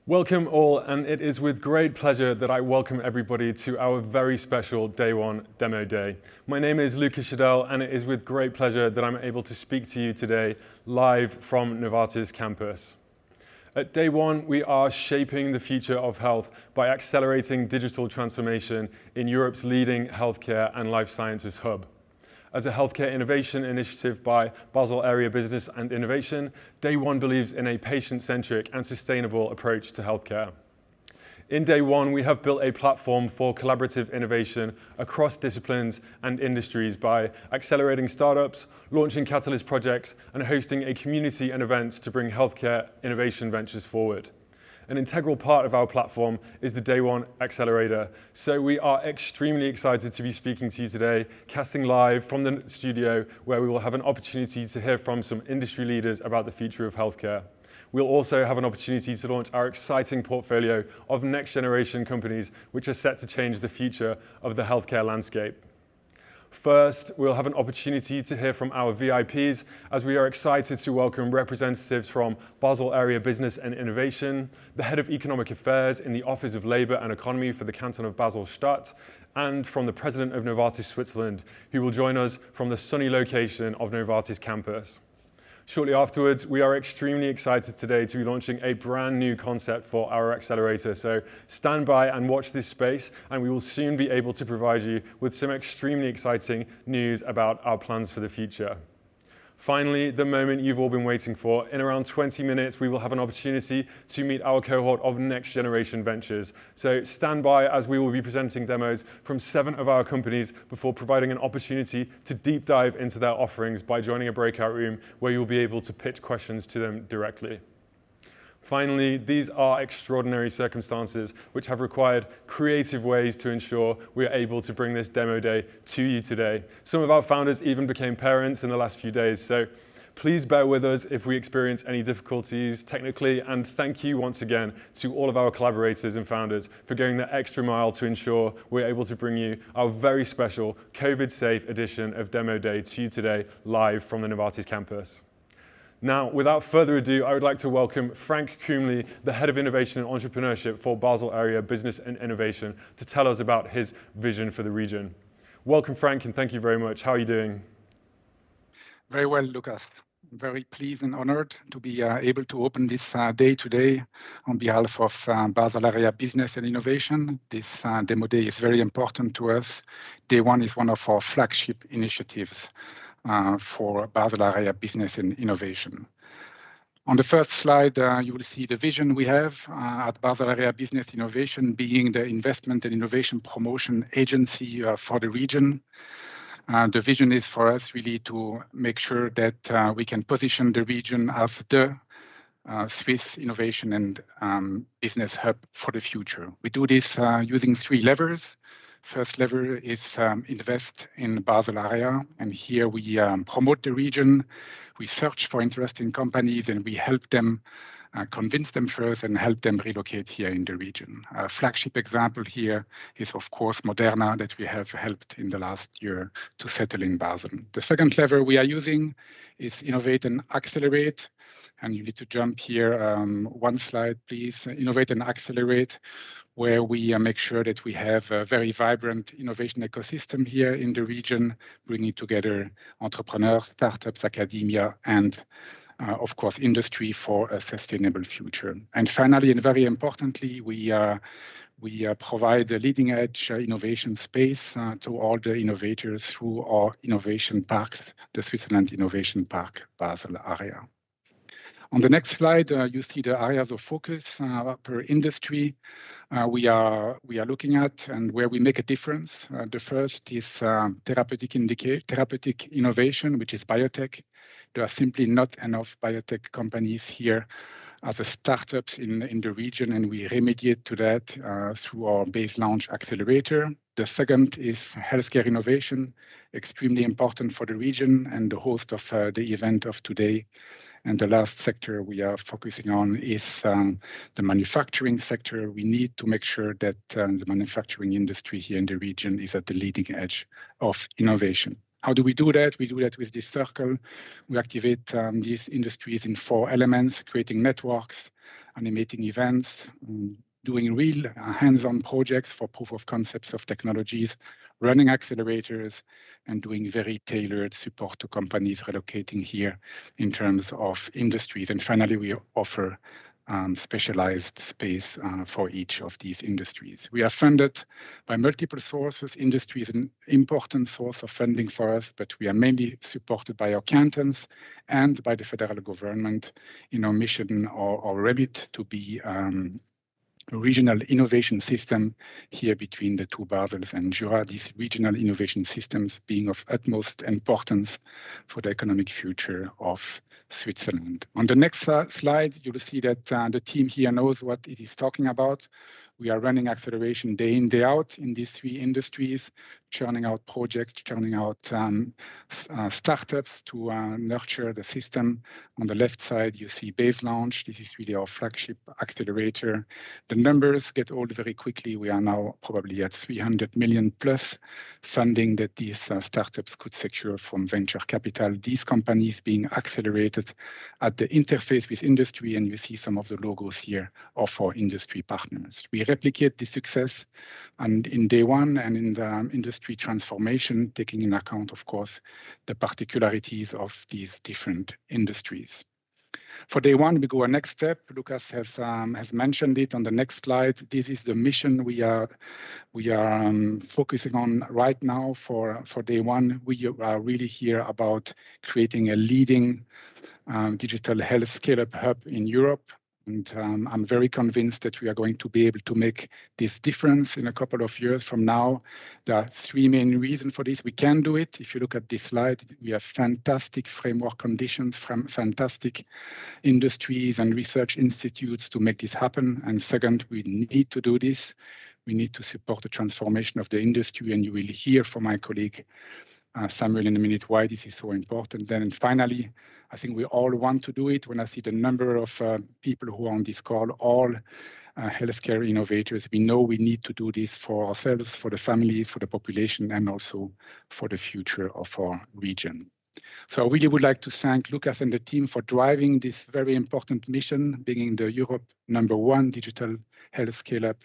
Welcome all, and it is with great pleasure that I welcome everybody to our very special Day 1 Demo Day. My name is Lucas Shadell, and it is with great pleasure that I'm able to speak to you today live from Novartis campus. At Day 1, we are shaping the future of health by accelerating digital transformation in Europe's leading healthcare and life sciences hub. As a healthcare innovation initiative by Basel Area Business and Innovation, Day 1 believes in a patient-centric and sustainable approach to healthcare. In Day 1, we have built a platform for collaborative innovation across disciplines and industries by accelerating startups, launching catalyst projects, and hosting a community and events to bring healthcare innovation ventures forward. An integral part of our platform is the Day 1 Accelerator. So we are extremely excited to be speaking to you today, casting live from the studio where we will have an opportunity to hear from some industry leaders about the future of healthcare. We'll also have an opportunity to launch our exciting portfolio of next generation companies which are set to change the future of the healthcare landscape. First, we'll have an opportunity to hear from our VIPs as we are excited to welcome representatives from Basel Area Business and Innovation, the Head of Economic Affairs in the Office of Labour and Economy for the Canton of Basel-Stadt, and from the President of Novartis Switzerland, who will join us from the sunny location of Novartis campus. Shortly afterwards, we are extremely excited today to be launching a brand new concept for our accelerator. So stand by and watch this space, and we will soon be able to provide you with some extremely exciting news about our plans for the future. Finally, the moment you've all been waiting for. In around 20 minutes, we will have an opportunity to meet our cohort of next generation ventures. So stand by as we will be presenting demos from 7 of our companies before providing an opportunity to deep dive into their offerings by joining a breakout room where you'll be able to pitch questions to them directly. Finally, these are extraordinary circumstances which have required creative ways to ensure we are able to bring this demo day to you today. Some of our founders even became parents in the last few days, so please bear with us if we experience any difficulties technically, and thank you once again to all of our collaborators and founders for going the extra mile to ensure we're able to bring you our very special COVID-safe edition of Demo Day to you today live from the Novartis campus. Now, without further ado, I would like to welcome Frank Kumley, the Head of Innovation and Entrepreneurship for Basel Area Business and Innovation, to tell us about his vision for the region. Welcome, Frank, and thank you very much. How are you doing? Very well, Lucas. I'm very pleased and honored to be able to open this day today on behalf of Basel Area Business and Innovation. This demo day is very important to us. Day 1 is one of our flagship initiatives for Basel Area Business and Innovation. On the first slide, you will see the vision we have at Basel Area Business Innovation, being the investment and innovation promotion agency for the region. The vision is for us really to make sure that we can position the region as the Swiss innovation and business hub for the future. We do this using 3 levers. First lever is invest in Basel area, and here we promote the region, we search for interesting companies, and we help them, convince them first and help them relocate here in the region. A flagship example here is, of course, Moderna, that we have helped in the last year to settle in Basel. The second lever we are using is innovate and accelerate. And you need to jump here 1 slide, please. Innovate and accelerate, where we make sure that we have a very vibrant innovation ecosystem here in the region, bringing together entrepreneurs, startups, academia, and of course, industry for a sustainable future. And finally, and very importantly, we provide a leading edge innovation space to all the innovators through our innovation parks, the Switzerland Innovation Park Basel area. On the next slide, you see the areas of focus per industry we are looking at and where we make a difference. The first is therapeutic innovation, which is biotech. There are simply not enough biotech companies here as a startups in the region, and we remediate to that through our base launch accelerator. The second is healthcare innovation, extremely important for the region and the host of the event of today. And the last sector we are focusing on is the manufacturing sector. We need to make sure that the manufacturing industry here in the region is at the leading edge of innovation. How do we do that? We do that with this circle. We activate these industries in 4 elements: creating networks, animating events, doing real hands-on projects for proof of concepts of technologies, running accelerators, and doing very tailored support to companies relocating here in terms of industries. And finally, we offer specialized space for each of these industries. We are funded by multiple sources. Industry is an important source of funding for us, but we are mainly supported by our cantons and by the federal government in our mission or remit to be a regional innovation system here between the two Basels and Jura, these regional innovation systems being of utmost importance for the economic future of Switzerland. On the next slide, you will see that the team here knows what it is talking about. We are running acceleration day in, day out in these three industries, churning out projects, churning out startups to nurture the system. On the left side, you see Base Launch. This is really our flagship accelerator. The numbers get old very quickly. We are now probably at 300 million plus funding that these startups could secure from venture capital. These companies being accelerated at the interface with industry, and you see some of the logos here of our industry partners. We replicate the success and in day one and in the industry transformation, taking in account, of course, the particularities of these different industries. For day one, we go a next step. Lucas has mentioned it on the next slide. This is the mission we are focusing on right now for day one. We are really here about creating a leading digital health scale-up hub in Europe. And I'm very convinced that we are going to be able to make this difference in a couple of years from now. There are three main reasons for this. We can do it. If you look at this slide, we have fantastic framework conditions from fantastic industries and research institutes to make this happen. And second, we need to do this. We need to support the transformation of the industry. And you will hear from my colleague Samuel in a minute why this is so important. Then finally, I think we all want to do it. When I see the number of people who are on this call, all healthcare innovators, we know we need to do this for ourselves, for the families, for the population, and also for the future of our region. So I really would like to thank Lucas and the team for driving this very important mission, being the Europe #1 digital health scale-up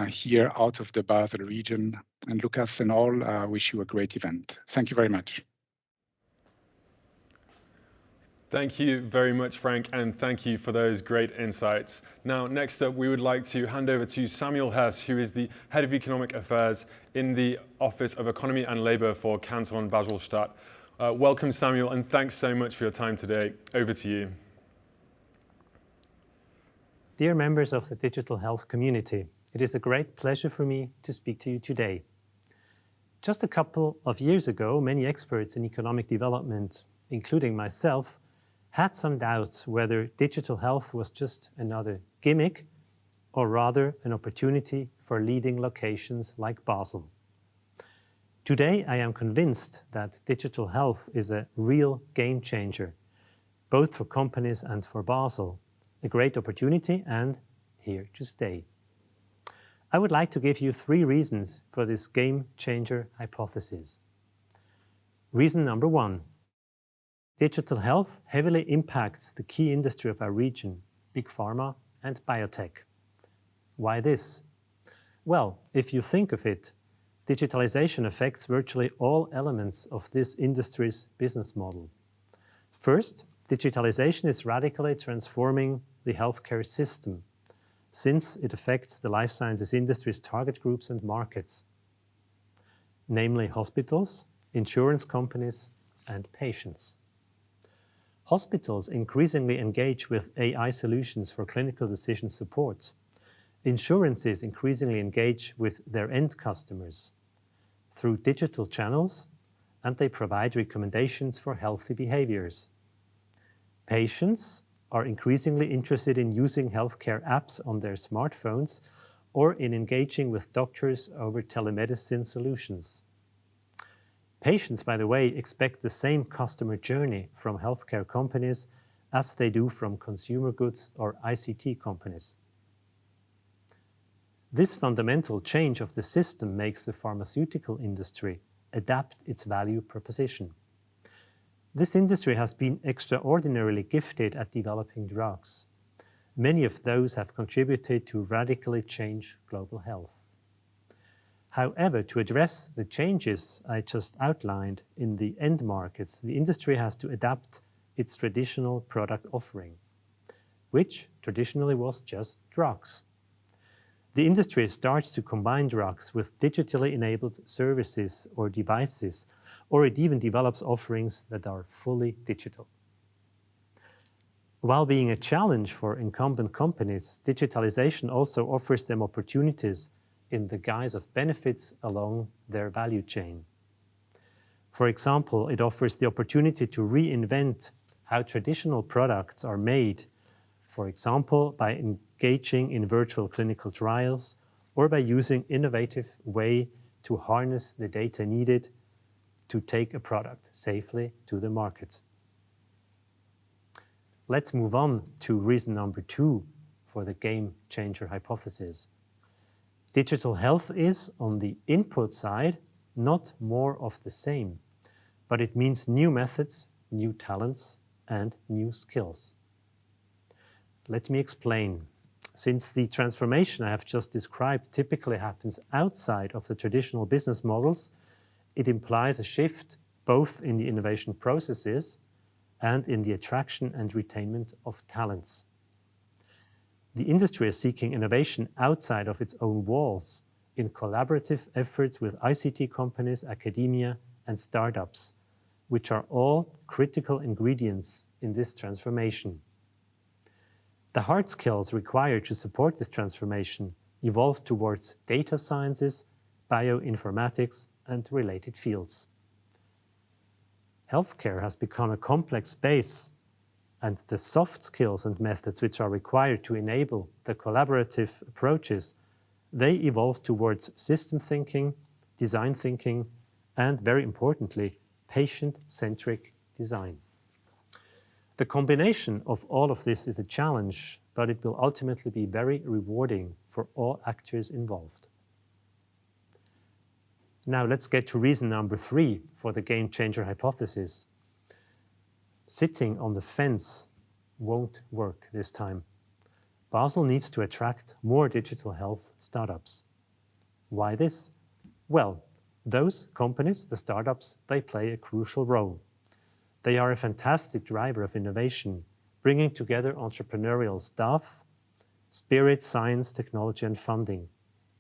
here out of the Basel region. And Lucas and all, wish you a great event. Thank you very much. Thank you very much, Frank, and thank you for those great insights. Now, next up, we would like to hand over to Samuel Hess, who is the Head of Economic Affairs in the Office of Economy and Labour for Canton Basel-Stadt. Welcome, Samuel, and thanks so much for your time today. Over to you. Dear members of the digital health community, it is a great pleasure for me to speak to you today. Just a couple of years ago, many experts in economic development, including myself, had some doubts whether digital health was just another gimmick or rather an opportunity for leading locations like Basel. Today, I am convinced that digital health is a real game changer, both for companies and for Basel, a great opportunity and here to stay. I would like to give you 3 reasons for this game changer hypothesis. Reason number 1. Digital health heavily impacts the key industry of our region, big pharma and biotech. Why this? Well, if you think of it, digitalization affects virtually all elements of this industry's business model. First, digitalization is radically transforming the healthcare system, since it affects the life sciences industry's target groups and markets, namely hospitals, insurance companies, and patients. Hospitals increasingly engage with AI solutions for clinical decision support. Insurances increasingly engage with their end customers through digital channels, and they provide recommendations for healthy behaviors. Patients are increasingly interested in using healthcare apps on their smartphones or in engaging with doctors over telemedicine solutions. Patients, by the way, expect the same customer journey from healthcare companies as they do from consumer goods or ICT companies. This fundamental change of the system makes the pharmaceutical industry adapt its value proposition. This industry has been extraordinarily gifted at developing drugs. Many of those have contributed to radically change global health. However, to address the changes I just outlined in the end markets, the industry has to adapt its traditional product offering, which traditionally was just drugs. The industry starts to combine drugs with digitally enabled services or devices, or it even develops offerings that are fully digital. While being a challenge for incumbent companies, digitalization also offers them opportunities in the guise of benefits along their value chain. For example, it offers the opportunity to reinvent how traditional products are made, for example, by engaging in virtual clinical trials or by using innovative way to harness the data needed to take a product safely to the market. Let's move on to reason number 2 for the game changer hypothesis. Digital health is, on the input side, not more of the same, but it means new methods, new talents, and new skills. Let me explain. Since the transformation I have just described typically happens outside of the traditional business models, it implies a shift both in the innovation processes and in the attraction and retainment of talents. The industry is seeking innovation outside of its own walls in collaborative efforts with ICT companies, academia, and startups, which are all critical ingredients in this transformation. The hard skills required to support this transformation evolve towards data sciences, bioinformatics, and related fields. Healthcare has become a complex space, and the soft skills and methods which are required to enable the collaborative approaches, they evolve towards system thinking, design thinking, and very importantly, patient-centric design. The combination of all of this is a challenge, but it will ultimately be very rewarding for all actors involved. Now let's get to reason number 3 for the game changer hypothesis. Sitting on the fence won't work this time. Basel needs to attract more digital health startups. Why this? Well, those companies, the startups, they play a crucial role. They are a fantastic driver of innovation, bringing together entrepreneurial staff, spirit, science, technology, and funding,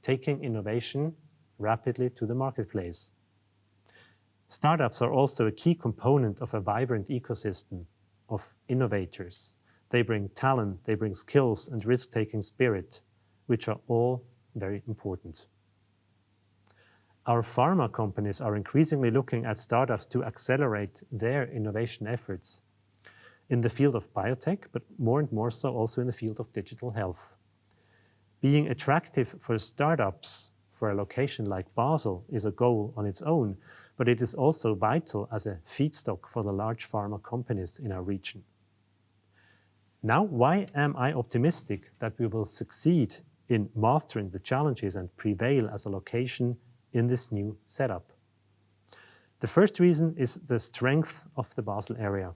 taking innovation rapidly to the marketplace. Startups are also a key component of a vibrant ecosystem of innovators. They bring talent, they bring skills and risk-taking spirit, which are all very important. Our pharma companies are increasingly looking at startups to accelerate their innovation efforts in the field of biotech, but more and more so also in the field of digital health. Being attractive for startups for a location like Basel is a goal on its own, but it is also vital as a feedstock for the large pharma companies in our region. Now, why am I optimistic that we will succeed in mastering the challenges and prevail as a location in this new setup? The first reason is the strength of the Basel area.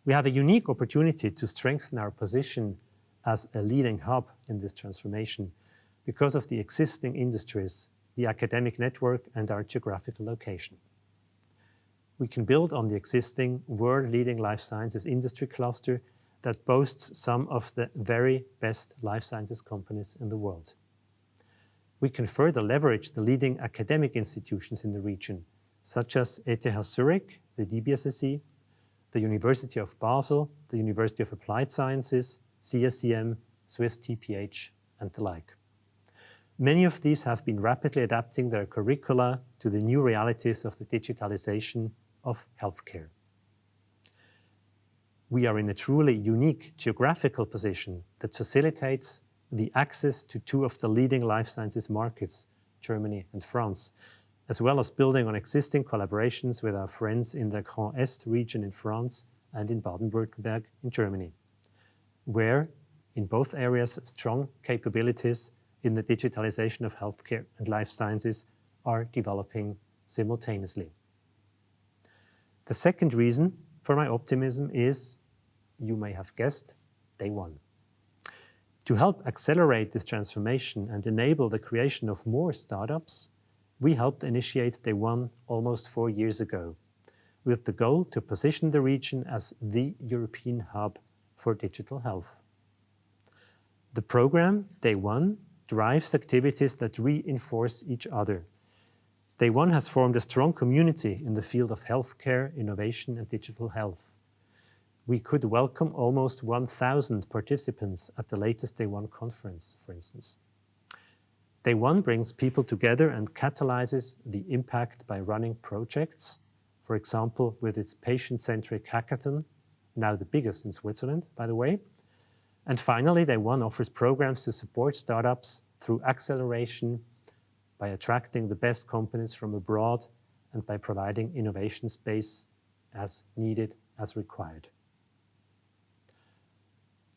We have a unique opportunity to strengthen our position as a leading hub in this transformation because of the existing industries, the academic network, and our geographical location. We can build on the existing world-leading life sciences industry cluster that boasts some of the very best life sciences companies in the world. We can further leverage the leading academic institutions in the region, such as ETH Zurich, the DBSSE, the University of Basel, the University of Applied Sciences, CSEM, Swiss TPH, and the like. Many of these have been rapidly adapting their curricula to the new realities of the digitalization of healthcare. We are in a truly unique geographical position that facilitates the access to 2 of the leading life sciences markets, Germany and France, as well as building on existing collaborations with our friends in the Grand Est region in France and in Baden-Württemberg in Germany, where in both areas strong capabilities in the digitalization of healthcare and life sciences are developing simultaneously. The second reason for my optimism is, you may have guessed, day 1. To help accelerate this transformation and enable the creation of more startups, we helped initiate Day One almost 4 years ago, with the goal to position the region as the European hub for digital health. The program, Day One, drives activities that reinforce each other. Day One has formed a strong community in the field of healthcare, innovation, and digital health. We could welcome almost 1,000 participants at the latest Day One conference, for instance. Day One brings people together and catalyzes the impact by running projects, for example, with its patient-centric hackathon, now the biggest in Switzerland, by the way. And finally, Day One offers programs to support startups through acceleration by attracting the best companies from abroad and by providing innovation space as needed, as required.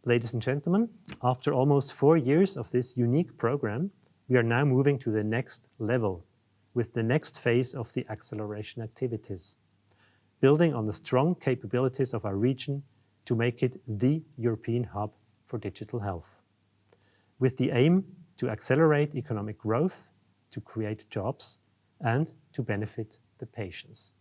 Ladies and gentlemen, after almost 4 years of this unique program, we are now moving to the next level with the next phase of the acceleration activities, building on the strong capabilities of our region to make it the European hub for digital health, with the aim to accelerate economic growth, to create jobs, and to benefit the patients.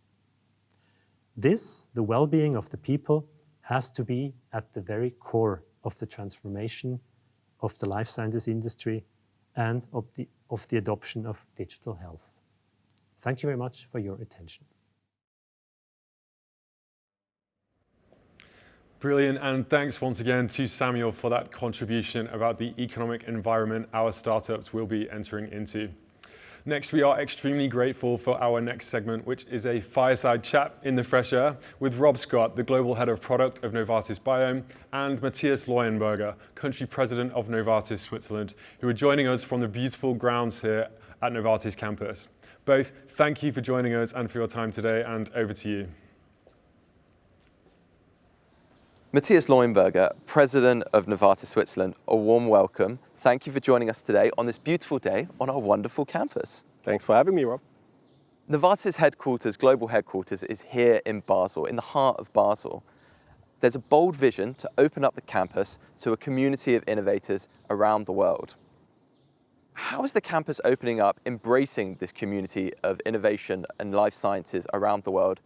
This, the well-being of the people, has to be at the very core of the transformation of the life sciences industry and of the adoption of digital health. Thank you very much for your attention. Brilliant, and thanks once again to Samuel for that contribution about the economic environment our startups will be entering into. Next, we are extremely grateful for our next segment, which is a fireside chat in the fresh air with Rob Scott, the Global Head of Product of Novartis Biome, and Matthias Leuenberger, Country President of Novartis Switzerland, who are joining us from the beautiful grounds here at Novartis campus. Both, thank you for joining us and for your time today, and over to you. Matthias Leuenberger, President of Novartis Switzerland, a warm welcome. Thank you for joining us today on this beautiful day on our wonderful campus. Thanks for having me, Rob. Novartis headquarters, global headquarters, is here in Basel, in the heart of Basel. There's a bold vision to open up the campus to a community of innovators around the world. How is the campus opening up, embracing this community of innovation and life sciences around the world?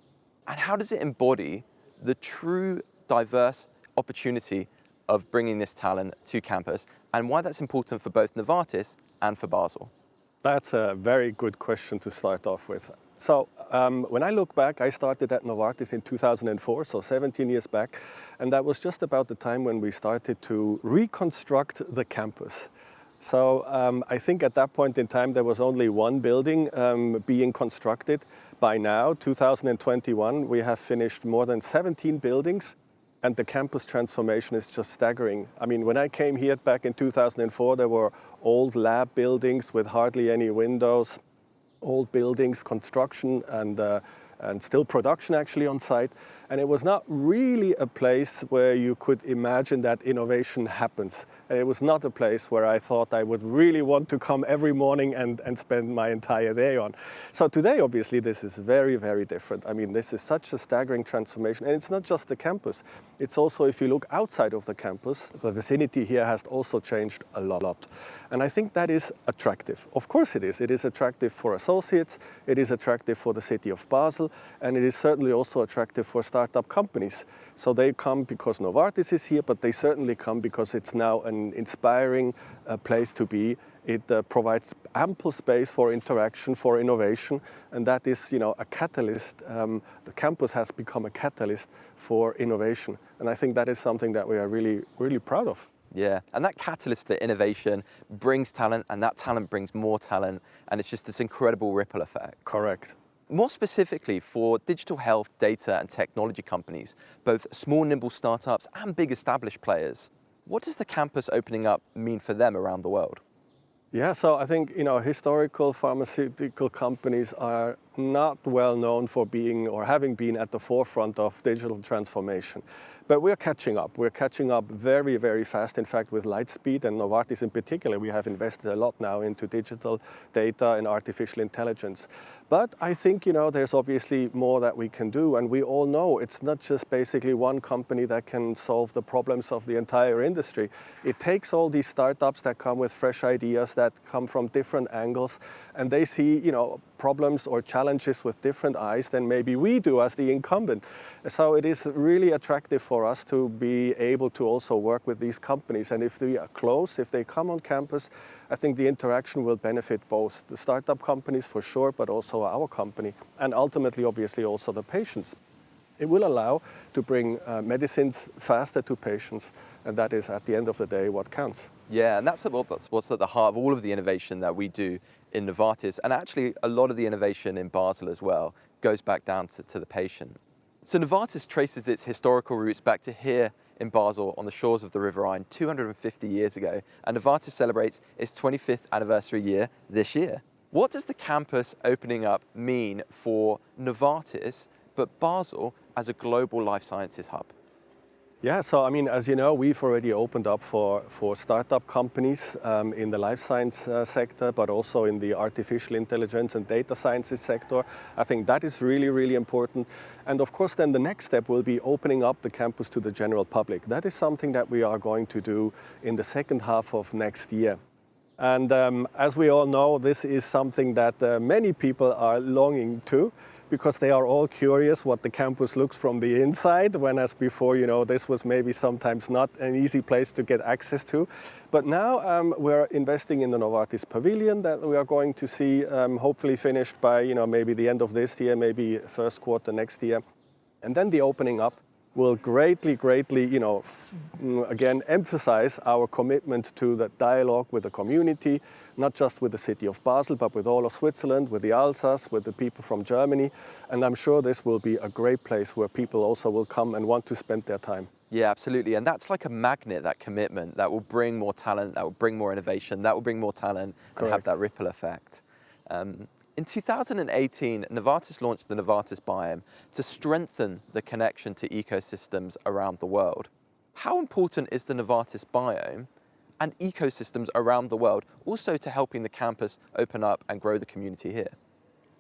And how does it embody the true diverse opportunity of bringing this talent to campus, and why that's important for both Novartis and for Basel? That's a very good question to start off with. So when I look back, I started at Novartis in 2004, so 17 years back, and that was just about the time when we started to reconstruct the campus. So I think at that point in time there was only one building being constructed. By now, 2021, we have finished more than 17 buildings. And the campus transformation is just staggering. I mean, when I came here back in 2004, there were old lab buildings with hardly any windows, old buildings, construction, and still production actually on site. And it was not really a place where you could imagine that innovation happens. And it was not a place where I thought I would really want to come every morning and spend my entire day on. So today, obviously, this is very, very different. I mean, this is such a staggering transformation. And it's not just the campus. It's also, if you look outside of the campus, the vicinity here has also changed a lot. And I think that is attractive. Of course it is. It is attractive for associates. It is attractive for the city of Basel. And it is certainly also attractive for startup companies. So they come because Novartis is here, but they certainly come because it's now an inspiring place to be. It provides ample space for interaction, for innovation, and that is, a catalyst. The campus has become a catalyst for innovation, and I think that is something that we are really, really proud of. Yeah, and that catalyst for innovation brings talent, and that talent brings more talent, and it's just this incredible ripple effect. Correct. More specifically for digital health, data, and technology companies, both small, nimble startups and big established players, what does the campus opening up mean for them around the world? Yeah, so I think, historical pharmaceutical companies are not well known for being or having been at the forefront of digital transformation. But we're catching up. We're catching up very, very fast. In fact, with Lightspeed and Novartis in particular, we have invested a lot now into digital data and artificial intelligence. But I think, there's obviously more that we can do. And we all know it's not just basically one company that can solve the problems of the entire industry. It takes all these startups that come with fresh ideas, that come from different angles, and they see, problems or challenges with different eyes than maybe we do as the incumbent. So it is really attractive for us to be able to also work with these companies. And if they are close, if they come on campus, I think the interaction will benefit both the startup companies for sure, but also our company, and ultimately, obviously, also the patients. It will allow to bring medicines faster to patients, and that is, at the end of the day, what counts. Yeah, and that's what's at the heart of all of the innovation that we do in Novartis, and actually a lot of the innovation in Basel as well goes back down to the patient. So Novartis traces its historical roots back to here in Basel on the shores of the River Rhine 250 years ago, and Novartis celebrates its 25th anniversary year this year. What does the campus opening up mean for Novartis, but Basel as a global life sciences hub? Yeah, so as you know, we've already opened up for startup companies in the life science sector, but also in the artificial intelligence and data sciences sector. I think that is really, really important. And of course, then the next step will be opening up the campus to the general public. That is something that we are going to do in the second half of next year. And as we all know, this is something that many people are longing to, because they are all curious what the campus looks from the inside, when as before, this was maybe sometimes not an easy place to get access to. But now we're investing in the Novartis Pavilion that we are going to see hopefully finished by maybe the end of this year, maybe first quarter next year. And then the opening up will greatly, again, emphasize our commitment to the dialogue with the community, not just with the city of Basel, but with all of Switzerland, with the Alsace, with the people from Germany. And I'm sure this will be a great place where people also will come and want to spend their time. Yeah, absolutely. And that's like a magnet, that commitment, that will bring more talent, that will bring more innovation, that will bring more talent. Correct. And have that ripple effect. In 2018, Novartis launched the Novartis Biome to strengthen the connection to ecosystems around the world. How important is the Novartis Biome and ecosystems around the world also to helping the campus open up and grow the community here?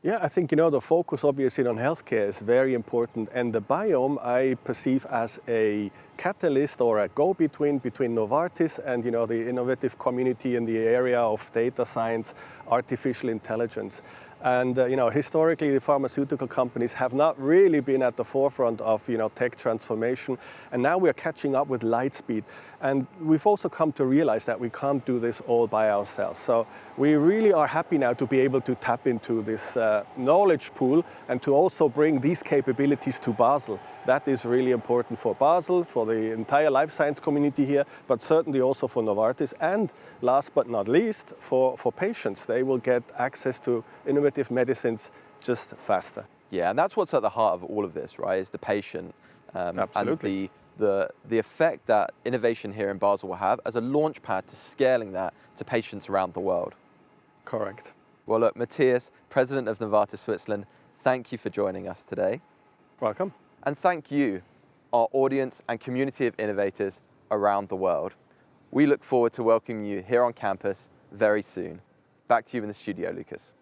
Yeah, I think, the focus obviously on healthcare is very important, and the biome I perceive as a catalyst or a go-between between Novartis and, the innovative community in the area of data science, artificial intelligence. And, historically, the pharmaceutical companies have not really been at the forefront of, tech transformation. And now we're catching up with Lightspeed. And we've also come to realize that we can't do this all by ourselves. So we really are happy now to be able to tap into this knowledge pool and to also bring these capabilities to Basel. That is really important for Basel, for the entire life science community here, but certainly also for Novartis. And last but not least, for patients. They will get access to innovative medicines just faster. Yeah, and that's what's at the heart of all of this, right, is the patient. Absolutely. And the effect that innovation here in Basel will have as a launch pad to scaling that to patients around the world. Correct. Well, look, Matthias, President of Novartis Switzerland, thank you for joining us today. Welcome. And thank you, our audience and community of innovators around the world. We look forward to welcoming you here on campus very soon. Back to you in the studio, Lucas.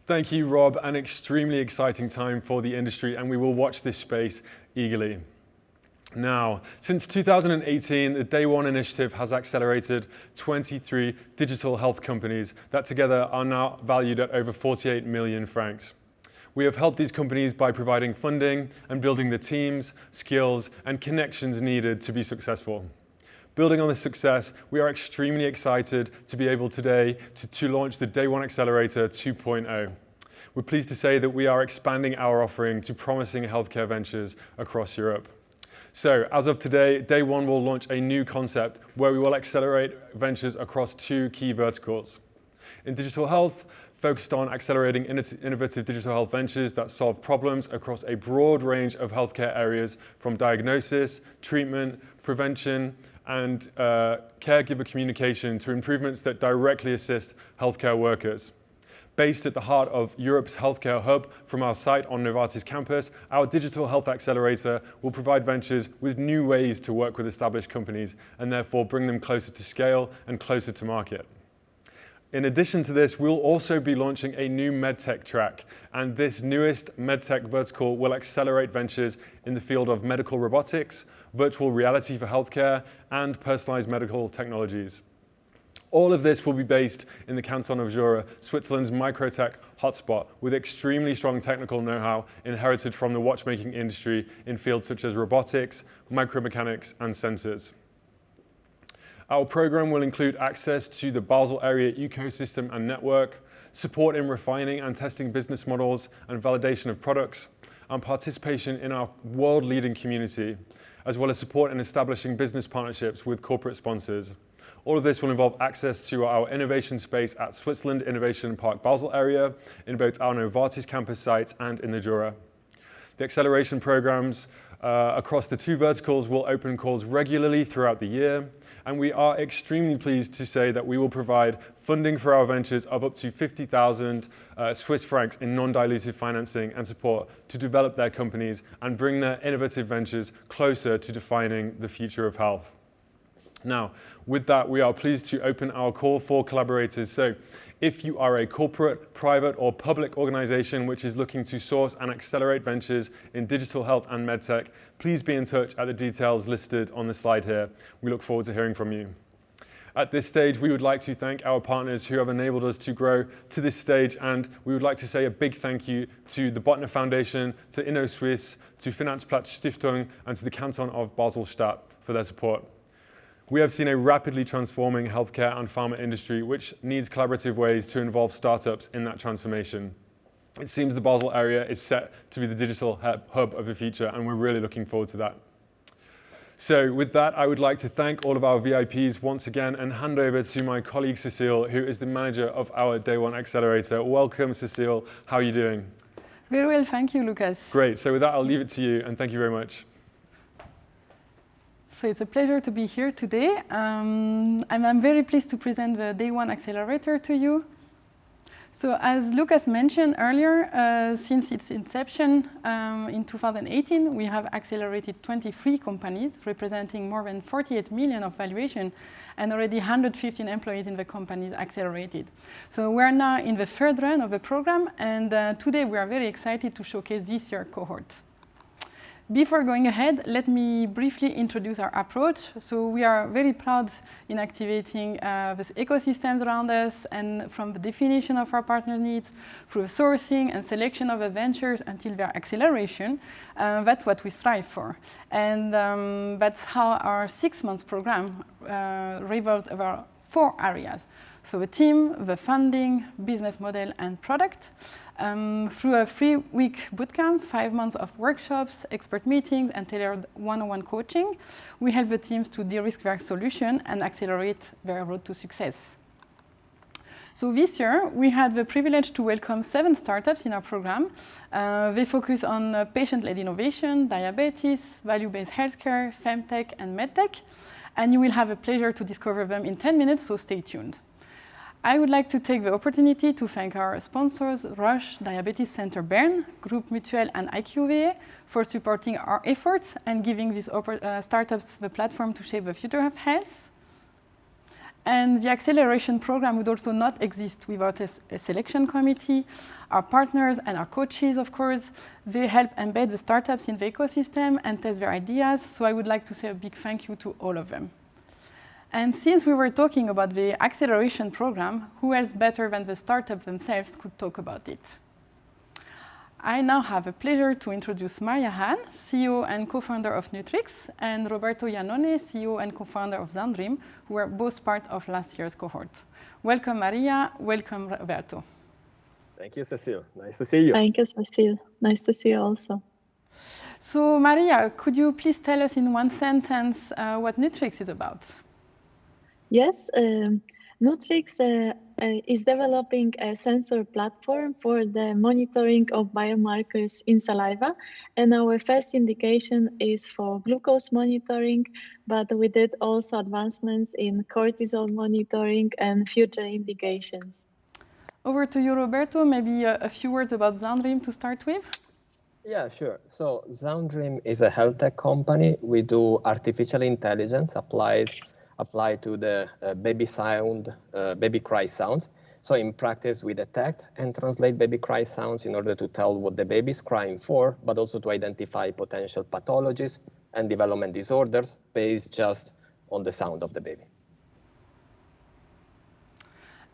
Thank you, Rob. An extremely exciting time for the industry, and we will watch this space eagerly. Now, since 2018, the Day One initiative has accelerated 23 digital health companies that together are now valued at over 48 million francs. We have helped these companies by providing funding and building the teams, skills, and connections needed to be successful. Building on this success, we are extremely excited to be able today to launch the Day One Accelerator 2.0. We're pleased to say that we are expanding our offering to promising healthcare ventures across Europe. So, as of today, Day One will launch a new concept where we will accelerate ventures across two key verticals. In digital health, focused on accelerating innovative digital health ventures that solve problems across a broad range of healthcare areas, from diagnosis, treatment, prevention, and caregiver communication to improvements that directly assist healthcare workers. Based at the heart of Europe's healthcare hub from our site on Novartis campus, our Digital Health Accelerator will provide ventures with new ways to work with established companies and therefore bring them closer to scale and closer to market. In addition to this, we'll also be launching a new medtech track, and this newest medtech vertical will accelerate ventures in the field of medical robotics, virtual reality for healthcare, and personalized medical technologies. All of this will be based in the Canton of Jura, Switzerland's microtech hotspot, with extremely strong technical know-how inherited from the watchmaking industry in fields such as robotics, micromechanics, and sensors. Our program will include access to the Basel area ecosystem and network, support in refining and testing business models and validation of products, and participation in our world-leading community, as well as support in establishing business partnerships with corporate sponsors. All of this will involve access to our innovation space at Switzerland Innovation Park Basel area, in both our Novartis campus sites and in the Jura. The acceleration programs across the two verticals will open calls regularly throughout the year, and we are extremely pleased to say that we will provide funding for our ventures of up to 50,000 Swiss francs in non-dilutive financing and support to develop their companies and bring their innovative ventures closer to defining the future of health. Now, with that, we are pleased to open our call for collaborators. So if you are a corporate, private, or public organization which is looking to source and accelerate ventures in digital health and medtech, please be in touch at the details listed on the slide here. We look forward to hearing from you. At this stage, we would like to thank our partners who have enabled us to grow to this stage, and we would like to say a big thank you to the Botner Foundation, to InnoSwiss, to Finanzplatz Stiftung, and to the Canton of Basel-Stadt for their support. We have seen a rapidly transforming healthcare and pharma industry which needs collaborative ways to involve startups in that transformation. It seems the Basel area is set to be the digital hub of the future, and we're really looking forward to that. So with that, I would like to thank all of our VIPs once again and hand over to my colleague Cecile, who is the manager of our Day One Accelerator. Welcome, Cecile. How are you doing? Very well, thank you, Lucas. Great. So with that, I'll leave it to you, and thank you very much. So it's a pleasure to be here today. And I'm very pleased to present the Day One Accelerator to you. So as Lucas mentioned earlier, since its inception in 2018, we have accelerated 23 companies, representing more than 48 million of valuation, and already 115 employees in the companies accelerated. So we're now in the third run of the program, and today we are very excited to showcase this year's cohort. Before going ahead, let me briefly introduce our approach. So we are very proud in activating these ecosystems around us, and from the definition of our partner needs, through sourcing and selection of the ventures until their acceleration, that's what we strive for. And that's how our 6-month program revolves around 4 areas. So the team, the funding, business model, and product. Through a 3-week bootcamp, 5 months of workshops, expert meetings, and tailored one-on-one coaching, we help the teams to de-risk their solution and accelerate their road to success. So this year, we had the privilege to welcome 7 startups in our program. They focus on patient-led innovation, diabetes, value-based healthcare, femtech, and medtech. And you will have a pleasure to discover them in 10 minutes, so stay tuned. I would like to take the opportunity to thank our sponsors, Roche, Diabetes Center Bern, Groupe Mutuel, and IQVA for supporting our efforts and giving these startups the platform to shape the future of health. And the acceleration program would also not exist without a selection committee. Our partners and our coaches, of course, they help embed the startups in the ecosystem and test their ideas. So I would like to say a big thank you to all of them. And since we were talking about the acceleration program, who else better than the startups themselves could talk about it? I now have a pleasure to introduce Maria Hahn, CEO and co-founder of Nutrix, and Roberto Iannone, CEO and co-founder of Zandream, who were both part of last year's cohort. Welcome, Maria. Welcome, Roberto. Thank you, Cecile. Nice to see you. Thank you, Cecile. Nice to see you also. So, Maria, could you please tell us in one sentence what Nutrix is about? Yes, Nutrix is developing a sensor platform for the monitoring of biomarkers in saliva, and our first indication is for glucose monitoring, but we did also advancements in cortisol monitoring and future indications. Over to you, Roberto. Maybe a few words about Soundream to start with. Yeah, sure. So Soundream is a health tech company. We do artificial intelligence applied to the baby cry sounds. So in practice, we detect and translate baby cry sounds in order to tell what the baby is crying for, but also to identify potential pathologies and development disorders based just on the sound of the baby.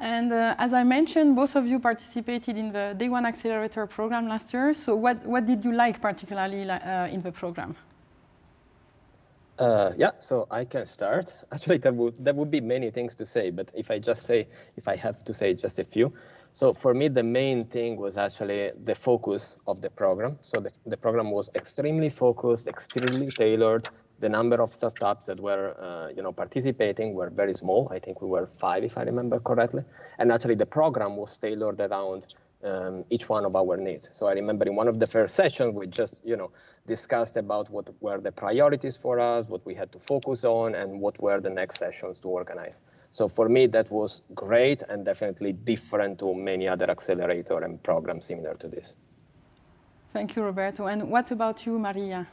And as I mentioned, both of you participated in the Day One Accelerator program last year. So what did you like particularly in the program? Yeah, so I can start. Actually, there would be many things to say, but if I have to say just a few. So for me, the main thing was actually the focus of the program. So the program was extremely focused, extremely tailored. The number of startups that were participating were very small. I think we were 5, if I remember correctly. And actually, the program was tailored around each one of our needs. So I remember in one of the first sessions, we just discussed about what were the priorities for us, what we had to focus on, and what were the next sessions to organize. So for me, that was great and definitely different to many other accelerator and programs similar to this. Thank you, Roberto. And what about you, Maria?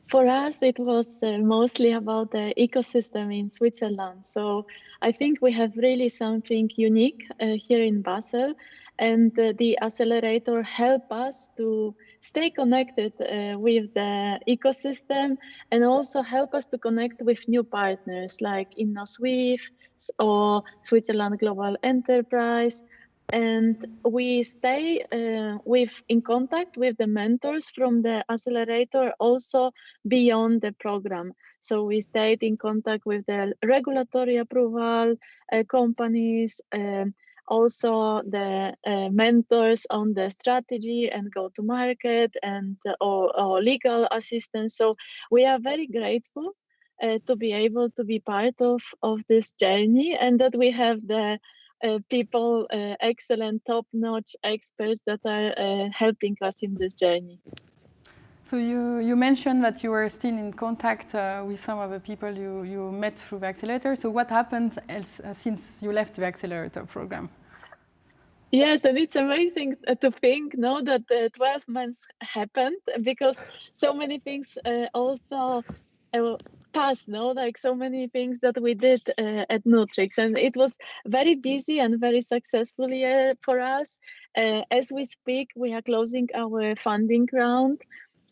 For us, it was mostly about the ecosystem in Switzerland. So I think we have really something unique here in Basel, and the accelerator help us to stay connected with the ecosystem and also help us to connect with new partners like InnoSwift or Switzerland Global Enterprise. And we stay in contact with the mentors from the accelerator also beyond the program. So we stayed in contact with the regulatory approval companies, also the mentors on the strategy and go-to-market and or legal assistance. So we are very grateful to be able to be part of this journey, and that we have the people, excellent, top-notch experts that are helping us in this journey. So you mentioned that you were still in contact with some of the people you met through the accelerator. So what happened else, since you left the accelerator program? Yes, and it's amazing to think now that 12 months happened, because so many things also passed, like so many things that we did at Nutrix, and it was very busy and very successful year for us. As we speak, we are closing our funding round.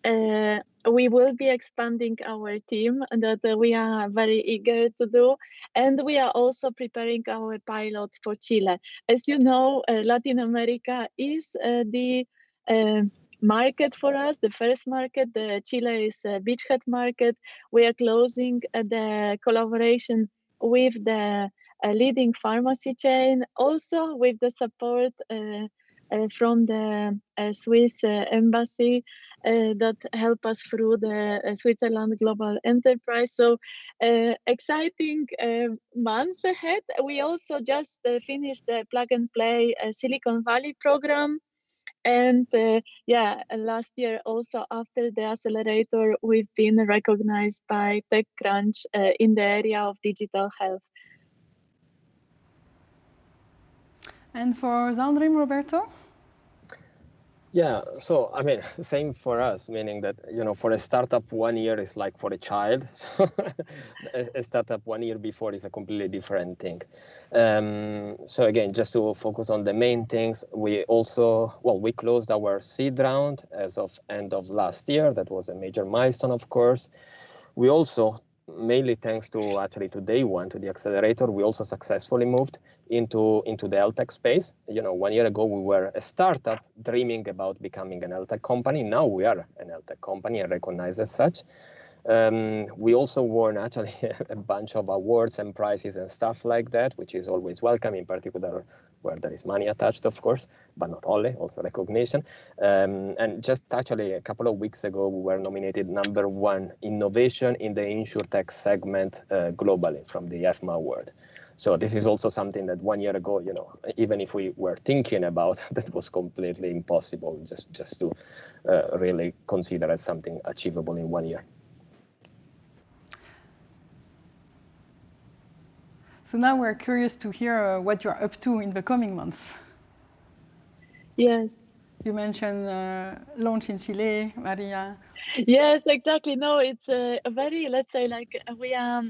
We will be expanding our team, and that we are very eager to do, and we are also preparing our pilot for Chile. As you know, Latin America is the market for us, the first market. Chile is a beachhead market. We are closing the collaboration with the leading pharmacy chain, also with the support from the Swiss embassy that help us through the Switzerland Global Enterprise. So exciting months ahead. We also just finished the Plug and Play Silicon Valley program. And last year also, after the accelerator, we've been recognized by TechCrunch in the area of digital health. And for Soundream, Roberto? Yeah, so I mean, same for us, meaning that, for a startup, 1 year is like for a child. So a startup 1 year before is a completely different thing. So again, just to focus on the main things, we closed our seed round as of end of last year. That was a major milestone, of course. We also, mainly thanks to Day One, to the accelerator, we also successfully moved into the health tech space. 1 year ago, we were a startup dreaming about becoming an health tech company. Now we are an health tech company and recognized as such. We also won actually a bunch of awards and prizes and stuff like that, which is always welcome, in particular where there is money attached, of course, but not only, also recognition. And just actually a couple of weeks ago, we were nominated #1 innovation in the InsurTech segment globally from the EFMA award. So this is also something that 1 year ago, even if we were thinking about, that was completely impossible just to really consider as something achievable in 1 year. So now we're curious to hear what you're up to in the coming months. Yes. You mentioned launch in Chile, Maria. Yes, exactly. No, it's a very, let's say, like we are,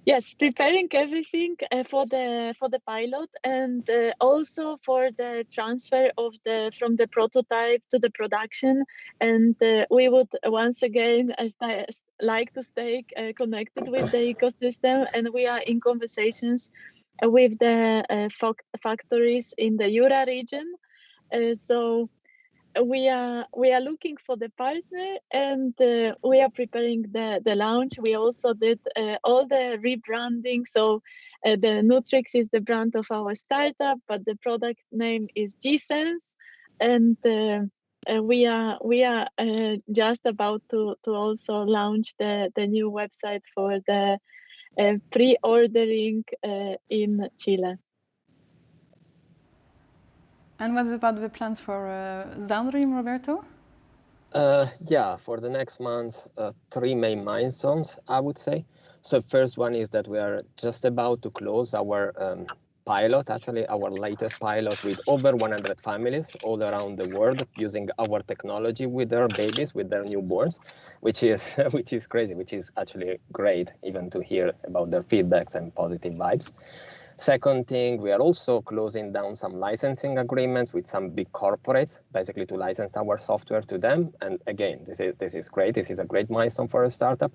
yes, preparing everything for the pilot, and also for the transfer of the from the prototype to the production. And we would once again like to stay connected with the ecosystem, and we are in conversations with the factories in the Jura region. So we are looking for the partner, and we are preparing the launch. We also did all the rebranding. So the Nutrix is the brand of our startup, but the product name is G-Sense, and we are just about to also launch the new website for the pre-ordering in Chile. And what about the plans for Zaandrim, Roberto? Yeah, for the next month, 3 main milestones, I would say. So first one is that we are just about to close our pilot, actually our latest pilot with over 100 families all around the world using our technology with their babies, with their newborns, which is crazy, which is actually great even to hear about their feedbacks and positive vibes. Second thing, we are also closing down some licensing agreements with some big corporates, basically to license our software to them. And again, this is great. This is a great milestone for a startup.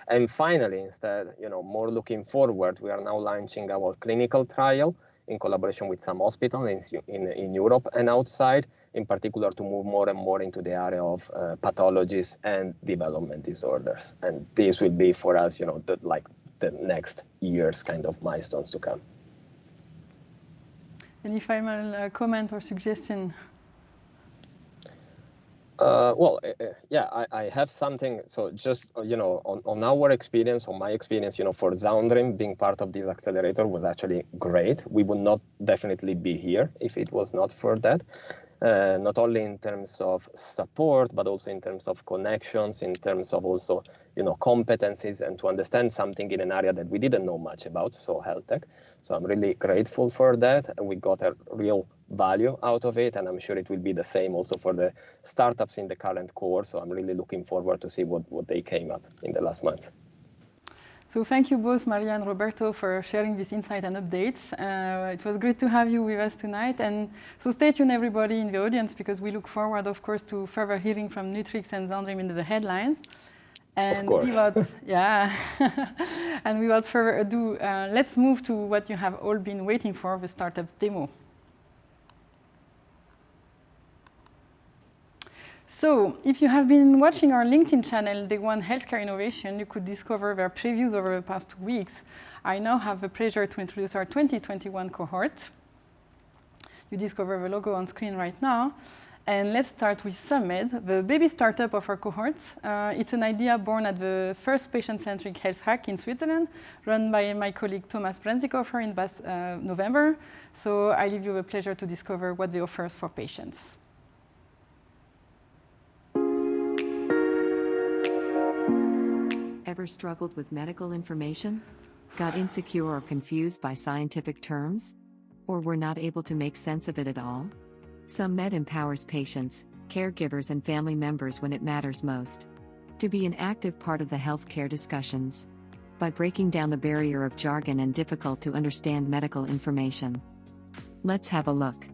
And finally, instead, more looking forward, we are now launching our clinical trial in collaboration with some hospitals in Europe and outside, in particular to move more and more into the area of pathologies and development disorders. And this will be for us, the next year's kind of milestones to come. Any final comment or suggestion? I have something. So just, on our experience, on my experience, for Zaandrim, being part of this accelerator was actually great. We would not definitely be here if it was not for that. Not only in terms of support, but also in terms of connections, in terms of also, competencies, and to understand something in an area that we didn't know much about, so health tech. So I'm really grateful for that. We got a real value out of it, and I'm sure it will be the same also for the startups in the current core. So I'm really looking forward to see what they came up in the last month. So thank you both, Maria and Roberto, for sharing this insight and updates. It was great to have you with us tonight. And so stay tuned, everybody in the audience, because we look forward, of course, to further hearing from Nutrix and Zaandrim in the headlines. And of course. And without further ado, let's move to what you have all been waiting for, the startups demo. So, if you have been watching our LinkedIn channel, Day One Healthcare Innovation, you could discover their previews over the past 2 weeks. I now have the pleasure to introduce our 2021 cohort. You discover the logo on screen right now. And let's start with SumMed, the baby startup of our cohort. It's an idea born at the first patient-centric health hack in Switzerland, run by my colleague Thomas Brenzikofer in November. So I leave you the pleasure to discover what they offer for patients. Ever struggled with medical information? Got insecure or confused by scientific terms? Or were not able to make sense of it at all? SumMed empowers patients, caregivers, and family members when it matters most to be an active part of the healthcare discussions by breaking down the barrier of jargon and difficult to understand medical information. Let's have a look.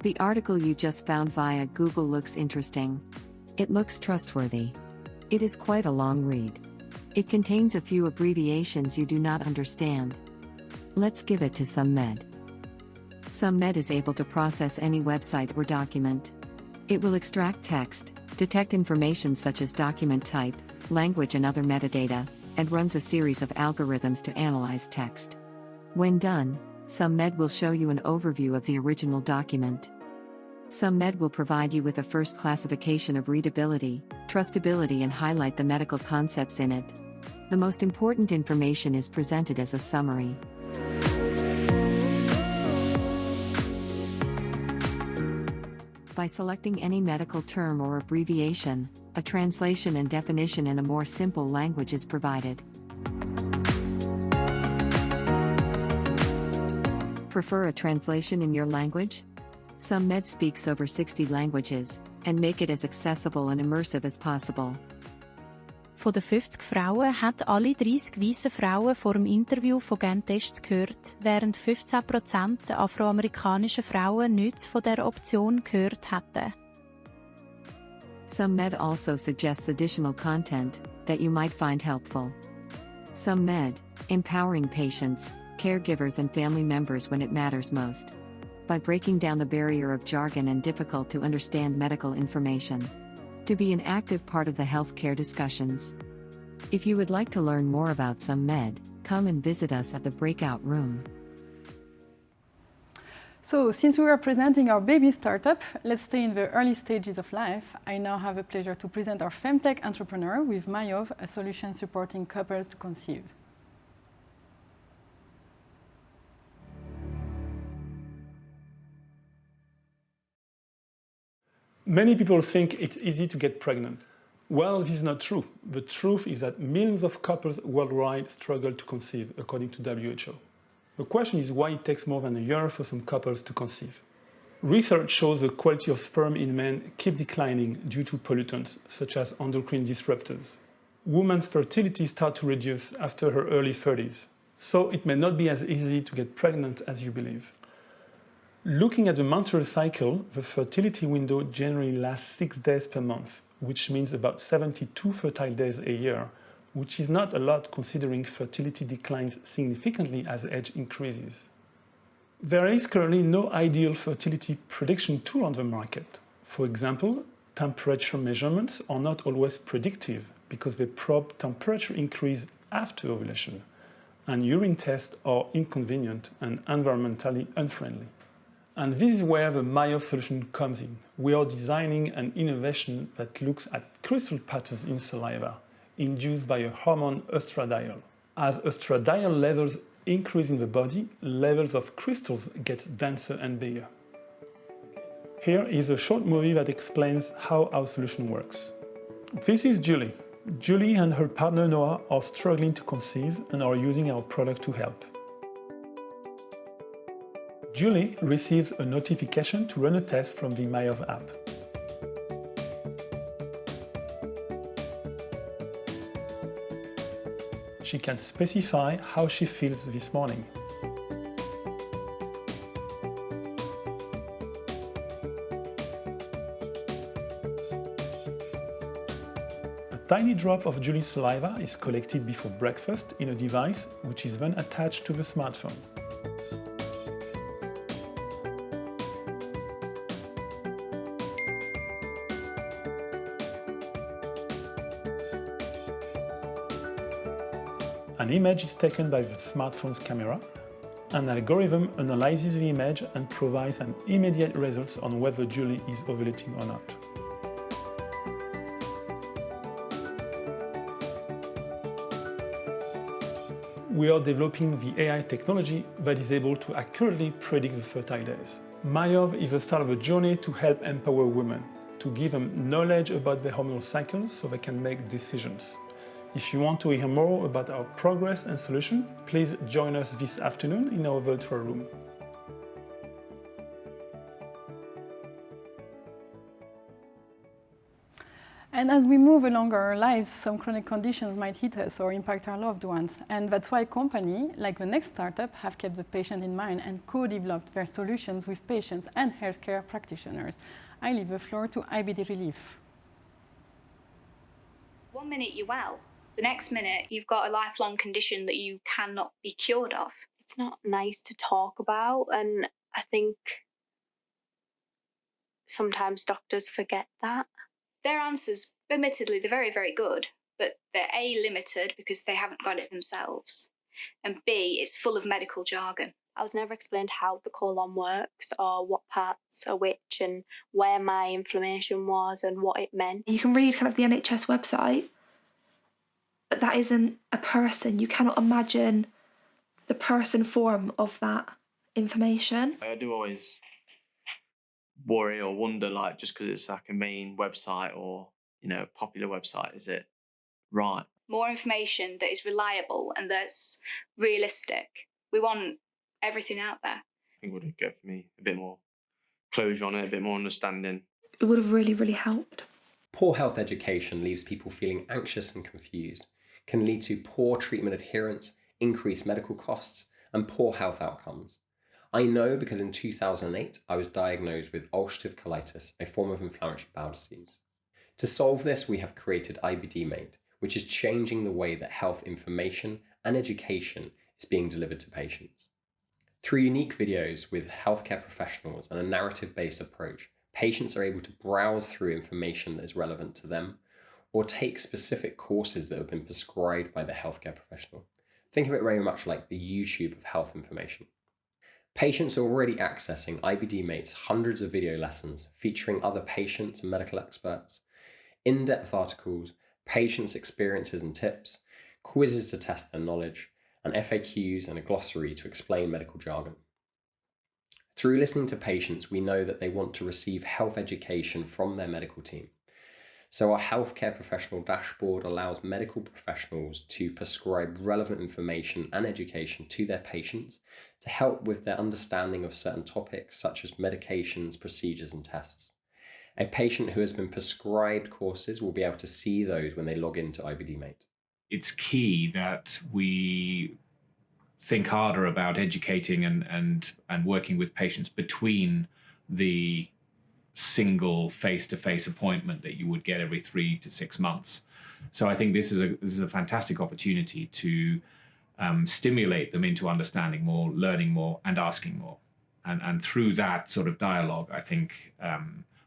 The article you just found via Google looks interesting. It looks trustworthy. It is quite a long read. It contains a few abbreviations you do not understand. Let's give it to SumMed. SumMed is able to process any website or document. It will extract text, detect information such as document type, language, and other metadata, and runs a series of algorithms to analyze text. When done, SumMed will show you an overview of the original document. SumMed will provide you with a first classification of readability, trustability, and highlight the medical concepts in it. The most important information is presented as a summary. By selecting any medical term or abbreviation, a translation and definition in a more simple language is provided. Prefer a translation in your language? SumMed speaks over 60 languages and make it as accessible and immersive as possible. Von den 50 Frauen hat alle 30 weißen Frauen vor dem Interview von Gentests gehört, während 15% der afroamerikanischen Frauen nichts von der Option gehört hatten. SumMed also suggests additional content that you might find helpful. SumMed, empowering patients, caregivers and family members when it matters most. By breaking down the barrier of jargon and difficult to understand medical information. To be an active part of the healthcare discussions. If you would like to learn more about SumMed, come and visit us at the breakout room. So, since we are presenting our baby startup, let's stay in the early stages of life. I now have the pleasure to present our femtech entrepreneur with Mayov, a solution supporting couples to conceive. Many people think it's easy to get pregnant. Well, this is not true. The truth is that millions of couples worldwide struggle to conceive, according to WHO. The question is why it takes more than a year for some couples to conceive. Research shows the quality of sperm in men keep declining due to pollutants, such as endocrine disruptors. Women's fertility starts to reduce after her early 30s, so it may not be as easy to get pregnant as you believe. Looking at the menstrual cycle, the fertility window generally lasts 6 days per month, which means about 72 fertile days a year, which is not a lot considering fertility declines significantly as age increases. There is currently no ideal fertility prediction tool on the market. For example, temperature measurements are not always predictive because they probe temperature increase after ovulation, and urine tests are inconvenient and environmentally unfriendly. And this is where the Mayov solution comes in. We are designing an innovation that looks at crystal patterns in saliva, induced by a hormone estradiol. As estradiol levels increase in the body, levels of crystals get denser and bigger. Here is a short movie that explains how our solution works. This is Julie. Julie and her partner Noah are struggling to conceive and are using our product to help. Julie receives a notification to run a test from the Mayov app. She can specify how she feels this morning. A tiny drop of Julie's saliva is collected before breakfast in a device which is then attached to the smartphone. An image is taken by the smartphone's camera. An algorithm analyzes the image and provides an immediate result on whether Julie is ovulating or not. We are developing the AI technology that is able to accurately predict the fertile days. Mayov is the start of a journey to help empower women, to give them knowledge about their hormonal cycles so they can make decisions. If you want to hear more about our progress and solution, please join us this afternoon in our virtual room. And as we move along our lives, some chronic conditions might hit us or impact our loved ones. And that's why companies, like the next startup, have kept the patient in mind and co-developed their solutions with patients and healthcare practitioners. I leave the floor to IBD Relief. 1 minute you're well, the next minute you've got a lifelong condition that you cannot be cured of. It's not nice to talk about, and I think sometimes doctors forget that. Their answers, admittedly, they're very, very good, but they're A, limited because they haven't got it themselves, and B, it's full of medical jargon. I was never explained how the colon works or what parts are which and where my inflammation was and what it meant. You can read kind of the NHS website, but that isn't a person. You cannot imagine the person form of that information. I do always worry or wonder, like, just because it's like a main website or, you know, a popular website, is it right? More information that is reliable and that's realistic. We want everything out there. I think it would go for me a bit more closure on it, a bit more understanding. It would have really, really helped. Poor health education leaves people feeling anxious and confused, can lead to poor treatment adherence, increased medical costs, and poor health outcomes. I know because in 2008 I was diagnosed with ulcerative colitis, a form of inflammatory bowel disease. To solve this, we have created IBD-Mate, which is changing the way that health information and education is being delivered to patients. Through unique videos with healthcare professionals and a narrative-based approach, patients are able to browse through information that is relevant to them or take specific courses that have been prescribed by the healthcare professional. Think of it very much like the YouTube of health information. Patients are already accessing IBD-Mate's hundreds of video lessons featuring other patients and medical experts, in-depth articles, patients' experiences and tips, quizzes to test their knowledge, and FAQs and a glossary to explain medical jargon. Through listening to patients, we know that they want to receive health education from their medical team. So our healthcare professional dashboard allows medical professionals to prescribe relevant information and education to their patients to help with their understanding of certain topics such as medications, procedures, and tests. A patient who has been prescribed courses will be able to see those when they log into IBD-Mate. It's key that we think harder about educating and working with patients between the single face-to-face appointment that you would get every 3 to 6 months. So I think this is a fantastic opportunity to stimulate them into understanding more, learning more, and asking more. And through that sort of dialogue, I think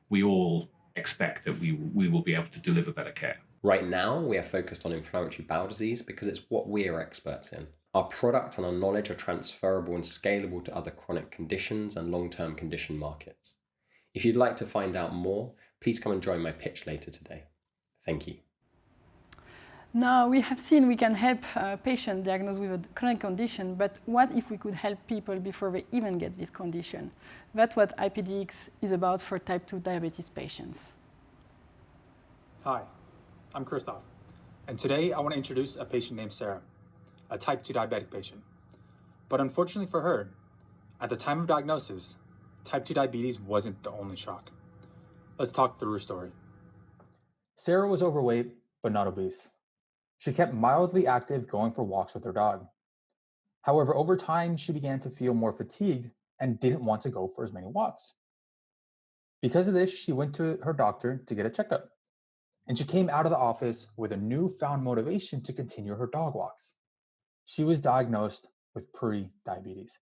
we all expect that we will be able to deliver better care. Right now, we are focused on inflammatory bowel disease because it's what we are experts in. Our product and our knowledge are transferable and scalable to other chronic conditions and long-term condition markets. If you'd like to find out more, please come and join my pitch later today. Thank you. Now, we have seen we can help patients diagnosed with a chronic condition, but what if we could help people before they even get this condition? That's what IPDX is about for type 2 diabetes patients. Hi, I'm Christoph, and today I want to introduce a patient named Sarah, a type 2 diabetic patient. But unfortunately for her, at the time of diagnosis, type 2 diabetes wasn't the only shock. Let's talk through her story. Sarah was overweight, but not obese. She kept mildly active going for walks with her dog. However, over time, she began to feel more fatigued and didn't want to go for as many walks. Because of this, she went to her doctor to get a checkup. And she came out of the office with a newfound motivation to continue her dog walks. She was diagnosed with pre-diabetes.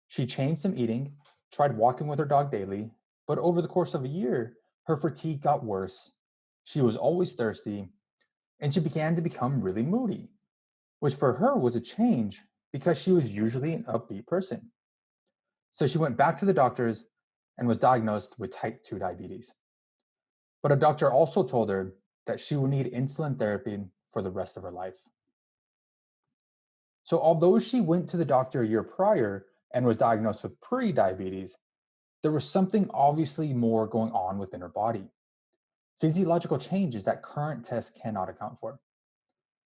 She changed some eating, tried walking with her dog daily, but over the course of a year, her fatigue got worse. She was always thirsty, and she began to become really moody, which for her was a change because she was usually an upbeat person. So she went back to the doctors and was diagnosed with type 2 diabetes. But a doctor also told her that she would need insulin therapy for the rest of her life. So although she went to the doctor a year prior and was diagnosed with pre-diabetes, there was something obviously more going on within her body. Physiological changes that current tests cannot account for.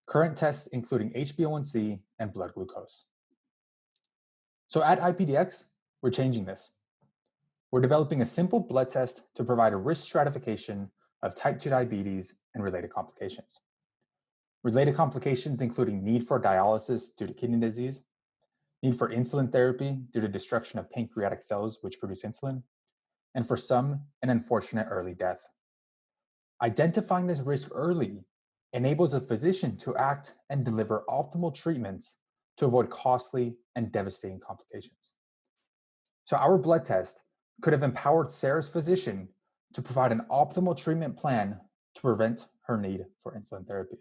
Current tests including HbA1c and blood glucose. So at IPDX, we're changing this. We're developing a simple blood test to provide a risk stratification of type 2 diabetes and related complications. Related complications including need for dialysis due to kidney disease, need for insulin therapy due to destruction of pancreatic cells which produce insulin, and for some, an unfortunate early death. Identifying this risk early enables a physician to act and deliver optimal treatments to avoid costly and devastating complications. So our blood test could have empowered Sarah's physician to provide an optimal treatment plan to prevent her need for insulin therapy.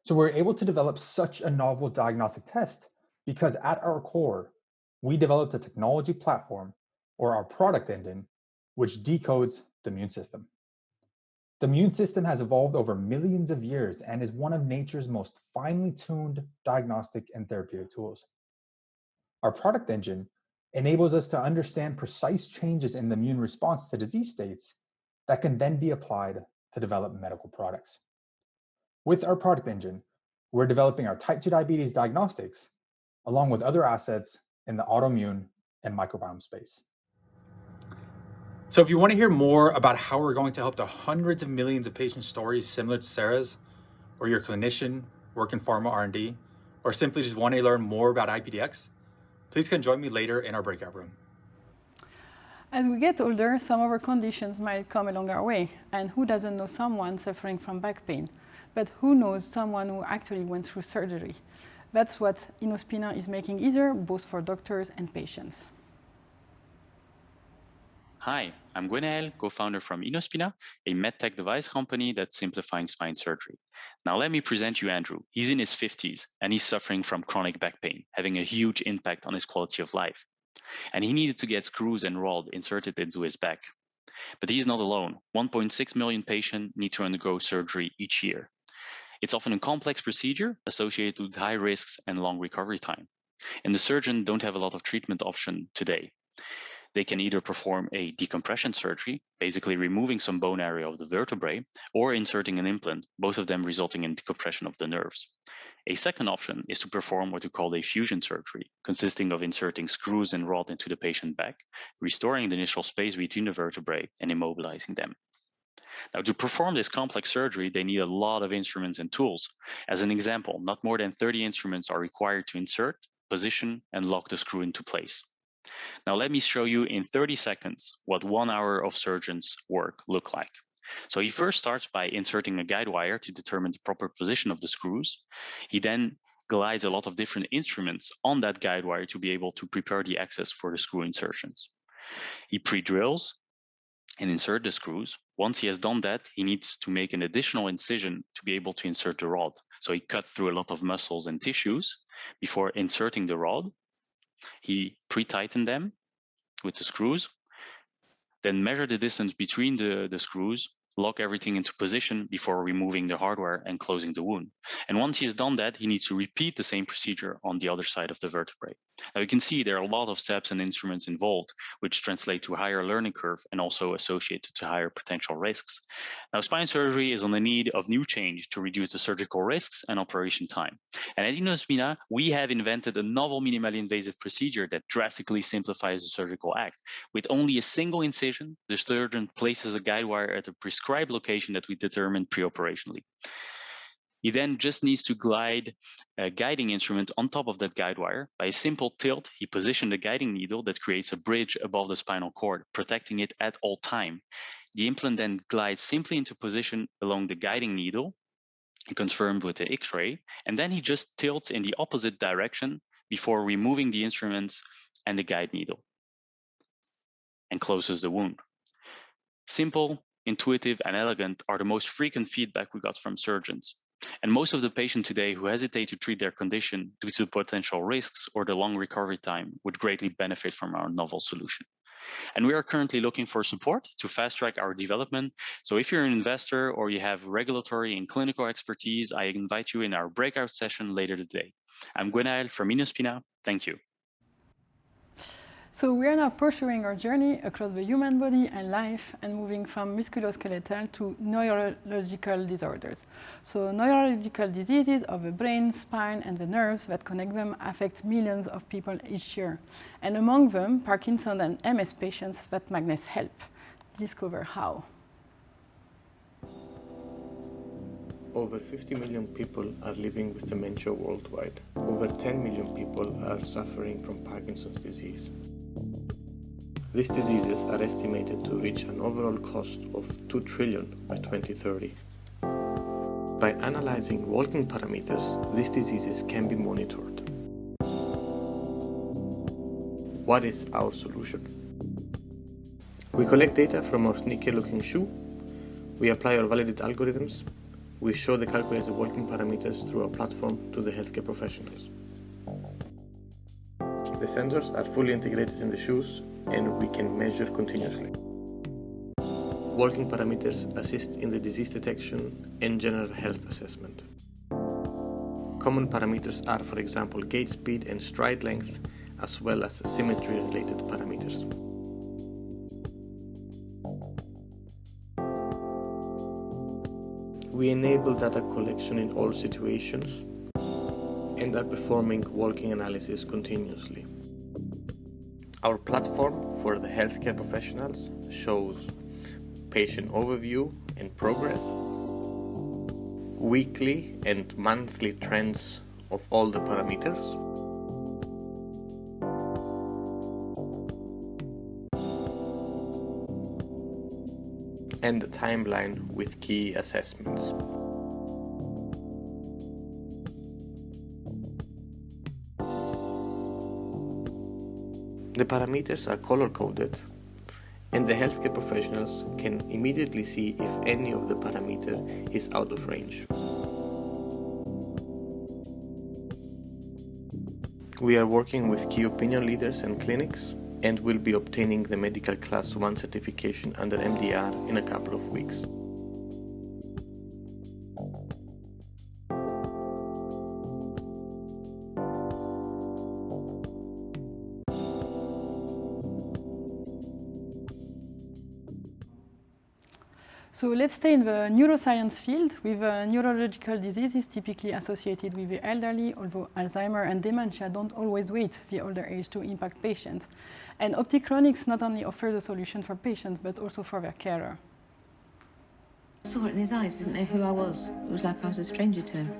So we're able to develop such a novel diagnostic test because at our core, we developed a technology platform, or our product engine, which decodes the immune system. The immune system has evolved over millions of years and is one of nature's most finely tuned diagnostic and therapeutic tools. Our product engine enables us to understand precise changes in the immune response to disease states that can then be applied to develop medical products. With our product engine, we're developing our type 2 diabetes diagnostics, along with other assets in the autoimmune and microbiome space. So if you want to hear more about how we're going to help the hundreds of millions of patient stories similar to Sarah's, or you're a clinician, work in pharma R&D, or simply just want to learn more about IPDX, please come join me later in our breakout room. As we get older, some of our conditions might come along our way. And who doesn't know someone suffering from back pain? But who knows someone who actually went through surgery? That's what Inospina is making easier, both for doctors and patients. Hi, I'm Gwenaël, co-founder from Inospina, a medtech device company that's simplifying spine surgery. Now let me present you Andrew. He's in his 50s and he's suffering from chronic back pain, having a huge impact on his quality of life. And he needed to get screws and rod inserted into his back. But he's not alone. 1.6 million patients need to undergo surgery each year. It's often a complex procedure associated with high risks and long recovery time. And the surgeon don't have a lot of treatment options today. They can either perform a decompression surgery, basically removing some bone area of the vertebrae, or inserting an implant, both of them resulting in decompression of the nerves. A second option is to perform what we call a fusion surgery, consisting of inserting screws and rod into the patient's back, restoring the initial space between the vertebrae and immobilizing them. Now, to perform this complex surgery, they need a lot of instruments and tools. As an example, not more than 30 instruments are required to insert, position, and lock the screw into place. Now let me show you in 30 seconds what 1 hour of surgeon's work look like. So he first starts by inserting a guide wire to determine the proper position of the screws. He then glides a lot of different instruments on that guide wire to be able to prepare the access for the screw insertions. He pre-drills and insert the screws. Once he has done that, he needs to make an additional incision to be able to insert the rod. So he cut through a lot of muscles and tissues before inserting the rod. He pre-tightened them with the screws, then measure the distance between the screws, lock everything into position before removing the hardware and closing the wound. And once he has done that, he needs to repeat the same procedure on the other side of the vertebrae. Now you can see there are a lot of steps and instruments involved, which translate to a higher learning curve and also associated to higher potential risks. Now spine surgery is on the need of new change to reduce the surgical risks and operation time. And at Inospina, we have invented a novel minimally invasive procedure that drastically simplifies the surgical act. With only a single incision, the surgeon places a guide wire at a prescribed location that we determine pre-operationally. He then just needs to glide a guiding instrument on top of that guide wire. By a simple tilt, he positioned a guiding needle that creates a bridge above the spinal cord, protecting it at all time. The implant then glides simply into position along the guiding needle, confirmed with the X-ray, and then he just tilts in the opposite direction before removing the instruments and the guide needle and closes the wound. Simple, intuitive, and elegant are the most frequent feedback we got from surgeons. And most of the patients today who hesitate to treat their condition due to potential risks or the long recovery time would greatly benefit from our novel solution. And we are currently looking for support to fast track our development. So if you're an investor or you have regulatory and clinical expertise, I invite you in our breakout session later today. I'm Gwenaël from Inospina. Thank you. So we are now pursuing our journey across the human body and life and moving from musculoskeletal to neurological disorders. So neurological diseases of the brain, spine, and the nerves that connect them affect millions of people each year. And among them, Parkinson and MS patients that Magnus help. Discover how. Over 50 million people are living with dementia worldwide. Over 10 million people are suffering from Parkinson's disease. These diseases are estimated to reach an overall cost of $2 trillion by 2030. By analyzing walking parameters, these diseases can be monitored. What is our solution? We collect data from our sneaky-looking shoe. We apply our validated algorithms. We show the calculated walking parameters through our platform to the healthcare professionals. The sensors are fully integrated in the shoes and we can measure continuously. Walking parameters assist in the disease detection and general health assessment. Common parameters are, for example, gait speed and stride length, as well as symmetry-related parameters. We enable data collection in all situations and are performing walking analysis continuously. Our platform for the healthcare professionals shows patient overview and progress, weekly and monthly trends of all the parameters, and the timeline with key assessments. The parameters are color-coded, and the healthcare professionals can immediately see if any of the parameter is out of range. We are working with key opinion leaders and clinics, and will be obtaining the medical class 1 certification under MDR in a couple of weeks. So let's stay in the neuroscience field with neurological diseases typically associated with the elderly, although Alzheimer and dementia don't always wait the older age to impact patients. And Optichronics not only offers a solution for patients, but also for their carer. I saw it in his eyes, didn't know who I was. It was like I was a stranger to him.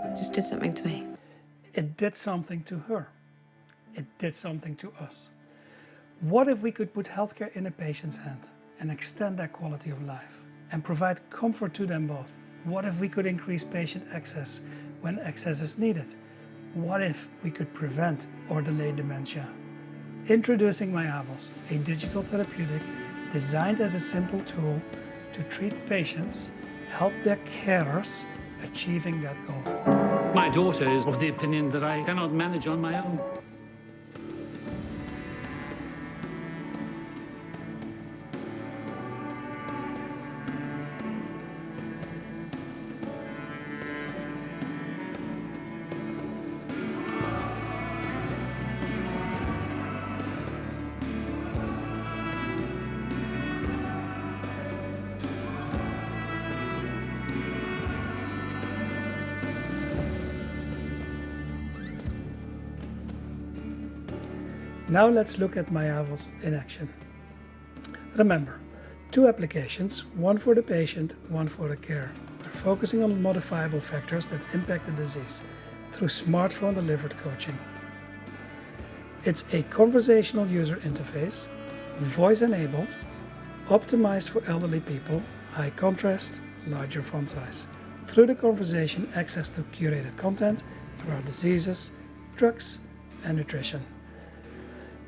It just did something to me. It did something to her. It did something to us. What if we could put healthcare in a patient's hand and extend their quality of life and provide comfort to them both? What if we could increase patient access when access is needed? What if we could prevent or delay dementia? Introducing MyAvos, a digital therapeutic designed as a simple tool to treat patients, help their carers achieving that goal. My daughter is of the opinion that I cannot manage on my own. Now let's look at MyAvos in action. Remember, 2 applications, one for the patient, one for the care. We're focusing on modifiable factors that impact the disease through smartphone-delivered coaching. It's a conversational user interface, voice-enabled, optimized for elderly people, high contrast, larger font size. Through the conversation, access to curated content about diseases, drugs, and nutrition.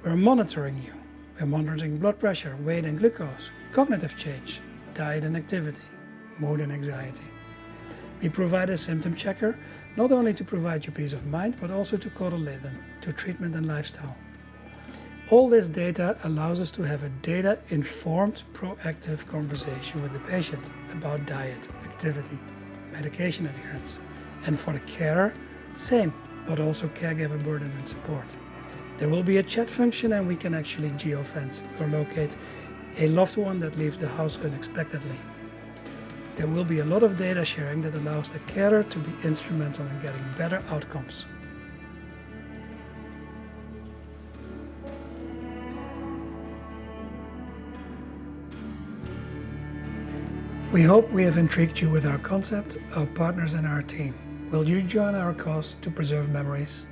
We're monitoring you. We're monitoring blood pressure, weight and glucose, cognitive change, diet and activity, mood and anxiety. We provide a symptom checker, not only to provide you peace of mind, but also to correlate them to treatment and lifestyle. All this data allows us to have a data-informed, proactive conversation with the patient about diet, activity, medication adherence. And for the carer, same, but also caregiver burden and support. There will be a chat function, and we can actually geofence or locate a loved one that leaves the house unexpectedly. There will be a lot of data sharing that allows the carer to be instrumental in getting better outcomes. We hope we have intrigued you with our concept, our partners and our team. Will you join our cause to preserve memories?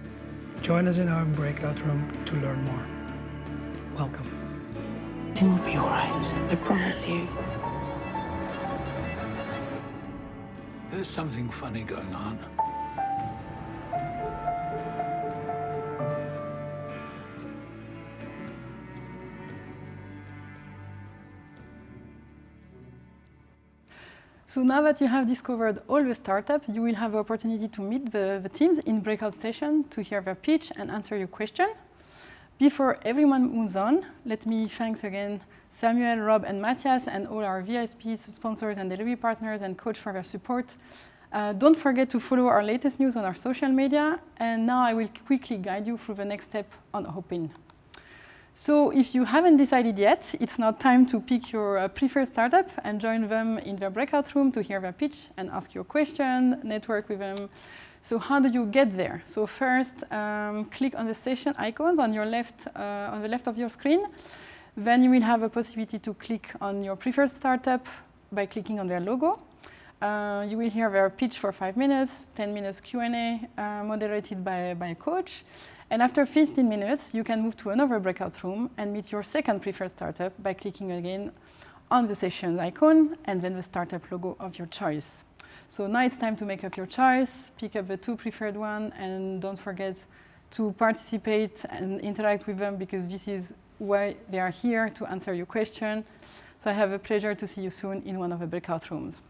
Join us in our breakout room to learn more. Welcome. It will be all right, I promise you. There's something funny going on. So now that you have discovered all the startups, you will have the opportunity to meet the teams in breakout session to hear their pitch and answer your question. Before everyone moves on, let me thank again Samuel, Rob, and Matthias, and all our VIPs, sponsors, and delivery partners, and coach for their support. Don't forget to follow our latest news on our social media. And now I will quickly guide you through the next step on Hopin. So if you haven't decided yet, it's now time to pick your preferred startup and join them in their breakout room to hear their pitch and ask your question, network with them. So how do you get there? So first, click on the session icons on your left, on the left of your screen. Then you will have a possibility to click on your preferred startup by clicking on their logo. You will hear their pitch for 5 minutes, 10 minutes Q&A moderated by a coach. And after 15 minutes, you can move to another breakout room and meet your second preferred startup by clicking again on the session icon and then the startup logo of your choice. So now it's time to make up your choice, pick up the 2 preferred ones, and don't forget to participate and interact with them, because this is why they are here, to answer your question. So I have a pleasure to see you soon in one of the breakout rooms.